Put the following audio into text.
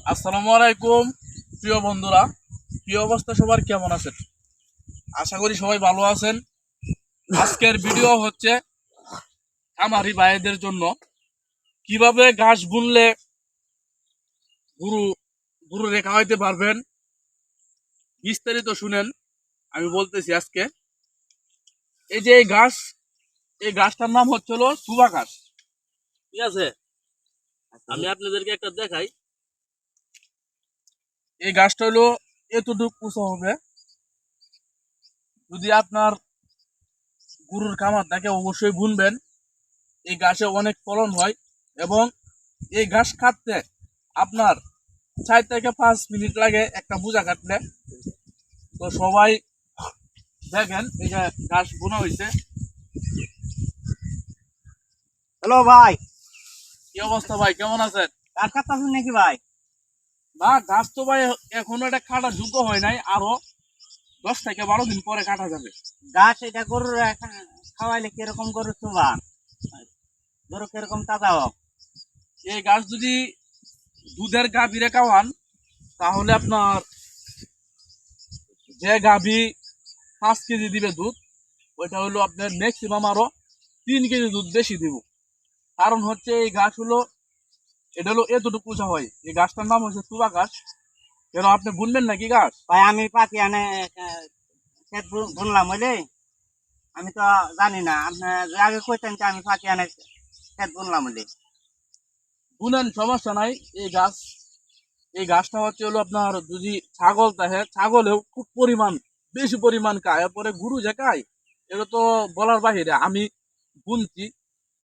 আসসালামু আলাইকুম প্রিয় বন্ধুরা, কি অবস্থা সবার, কেমন আছেন? আশা করি সবাই ভালো আছেন। আজকের ভিডিও হচ্ছে খামারি ভাইদের জন্য কিভাবে ঘাস বুনলে গরু গরু রেখা হইতে পারবেন। বিস্তারিত শুনেন, আমি বলতেছি আজকে। এই যে এই ঘাসটার নাম হচ্ছিল সুবা ঘাস, ঠিক আছে? আমি আপনাদেরকে একটা দেখাই। এই ঘাসটা হলো এতটুকু উঁচু হবে। যদি আপনার গরুর খামার থাকে অবশ্যই বুনবেন। এই ঘাসে অনেক ফলন হয় এবং এই ঘাস কাটতে আপনার 4 থেকে 5 মিনিট লাগে একটা বোঝা কাটলে। তো সবাই দেখেন, এই যে ঘাস বোনা হয়েছে। হ্যালো ভাই, কি অবস্থা ভাই, কেমন আছেন? কাজ কাটতেছেন নাকি ভাই? না, ঘাস তো ভাই এখনো এটা কাটার যোগ্য হয় নাই, আরো 10 থেকে 12 দিন পরে কাটা যাবে। ঘাস এটা গরুর খাওয়াইলে কিরকম গরুর চুবা, গরু কিরকম তাজা হোক? এই ঘাস যদি দুধের গাভীরে খাওয়ান, তাহলে আপনার যে গাভী 5 কেজি দিবে দুধ, ওইটা হলো আপনার ম্যাক্সিমাম আরো 3 কেজি দুধ বেশি দিব। কারণ হচ্ছে এই ঘাস হলো, এটা হলো এতটুকু উঁচা হয়। এই গাছটার নাম হচ্ছে তুবা ঘাস। কেন আপনি বুনবেন নাকি ঘাস? ভাই আমি পাখি আনে ক্ষেত বুনলাম হইলে, আমি তো জানি না। আপনি যে আগে কইতেন যে আমি পাখি আনে ক্ষেত বুনলাম হইলে। বুনেন, সমস্যা নাই। এই গাছটা হচ্ছে হলো আপনার, যদি ছাগল থাকে, ছাগলেও খুব বেশি পরিমাণ খায়। এরপরে গরু যে খায়, এটা তো বলার বাহিরে। আমি বুনছি,